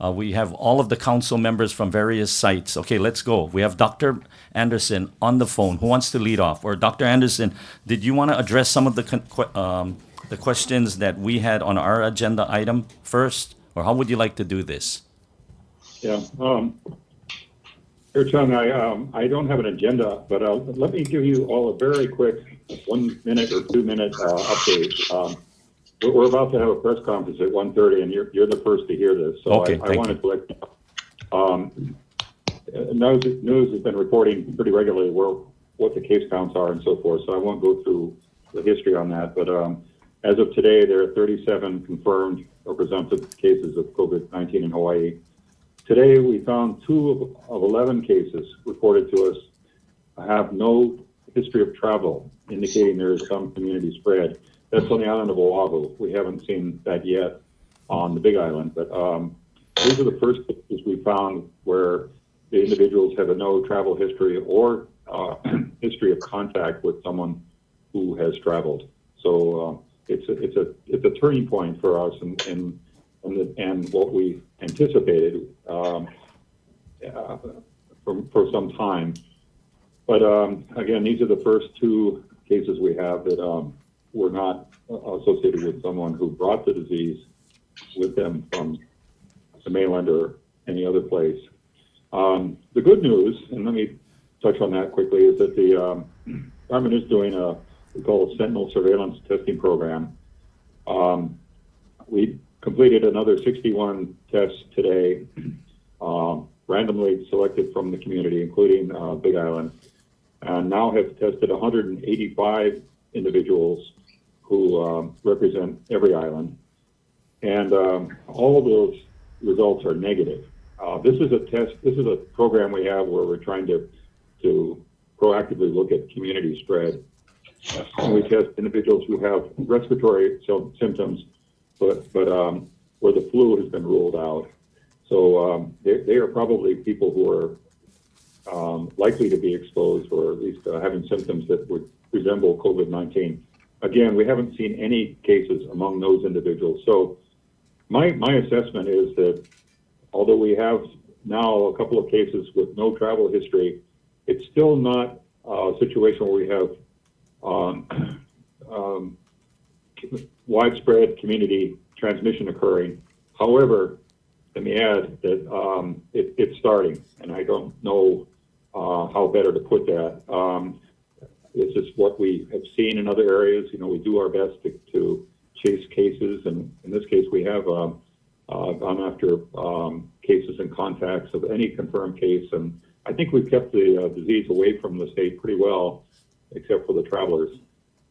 We have all of the council members from various sites. Okay, let's go. We have Dr. Anderson on the phone. Who wants to lead off? Or Dr. Anderson, did you want to address some of the questions that we had on our agenda item first? Or how would you like to do this? Yeah. Here, Chung, I don't have an agenda, but let me give you all a very quick 1 minute or 2 minute update. We're about to have a press conference at 1:30, and you're the first to hear this. So okay, I wanted to let you know. News has been reporting pretty regularly what the case counts are and so forth, so I won't go through the history on that. But as of today, there are 37 confirmed or presumptive cases of COVID-19 in Hawaii. Today, we found 2 of 11 cases reported to us have no history of travel, indicating there is some community spread. That's on the island of Oahu. We haven't seen that yet on the Big Island, but these are the first cases we found where the individuals have a no travel history or history of contact with someone who has traveled. So it's a turning point for us and what we anticipated for some time. But again, these are the first 2 cases we have that were not associated with someone who brought the disease with them from the mainland or any other place. The good news, and let me touch on that quickly, is that the Department is doing we call a Sentinel surveillance testing program. We completed another 61 tests today, randomly selected from the community, including Big Island, and now have tested 185 individuals who represent every island. And all of those results are negative. This is a program we have where we're trying to proactively look at community spread. And we test individuals who have respiratory symptoms, but where the flu has been ruled out. So they are probably people who are likely to be exposed, or at least having symptoms that would resemble COVID-19. Again, we haven't seen any cases among those individuals. So my assessment is that although we have now a couple of cases with no travel history, it's still not a situation where we have widespread community transmission occurring. However, let me add that it's starting, and I don't know how better to put that. This is what we have seen in other areas. You know, we do our best to chase cases, and in this case, we have gone after cases and contacts of any confirmed case, and I think we've kept the disease away from the state pretty well, except for the travelers.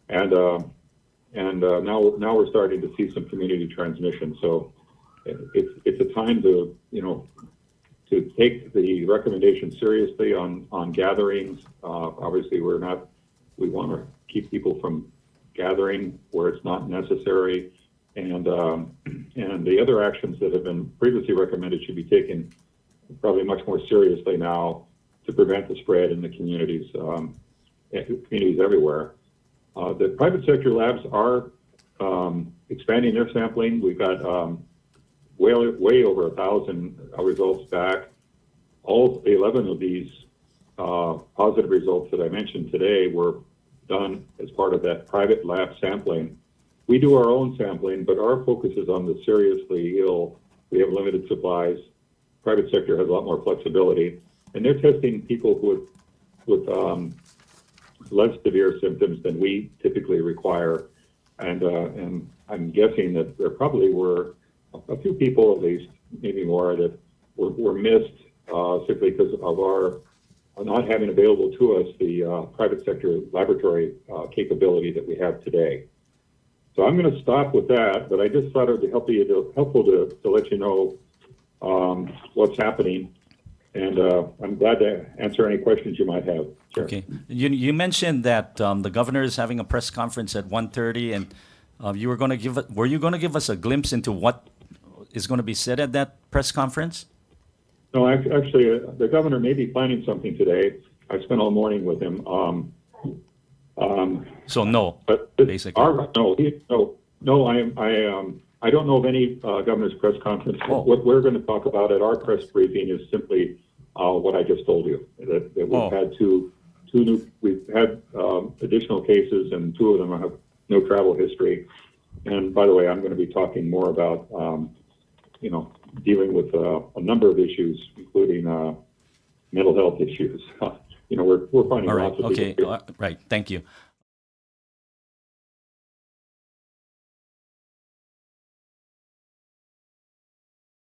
And now we're starting to see some community transmission. So it's a time to take the recommendation seriously on gatherings. Obviously, we want to keep people from gathering where it's not necessary, and the other actions that have been previously recommended should be taken probably much more seriously now to prevent the spread in the communities everywhere. The private sector labs are expanding their sampling. We've got way over 1,000 results back. All 11 of these positive results that I mentioned today were done as part of that private lab sampling. We do our own sampling, but our focus is on the seriously ill. We have limited supplies. Private sector has a lot more flexibility, and they're testing people with less severe symptoms than we typically require. And I'm guessing that there probably were a few people, at least, maybe more, that were missed simply because of our not having available to us the private sector laboratory capability that we have today. So I'm going to stop with that, but I just thought it would be helpful to let you know what's happening. And I'm glad to answer any questions you might have. Sure. Okay. You mentioned that the governor is having a press conference at 1:30, and were you going to give us a glimpse into what is going to be said at that press conference? No, actually, the governor may be planning something today. I spent all morning with him. So no, but basically. No. I don't know of any governor's press conference. Oh. What we're going to talk about at our press briefing is simply what I just told you. That we've had we've had additional cases, and 2 of them have no travel history. And by the way, I'm going to be talking more about dealing with a number of issues, including mental health issues. We're finding All right. lots of Okay. people. Right. Thank you.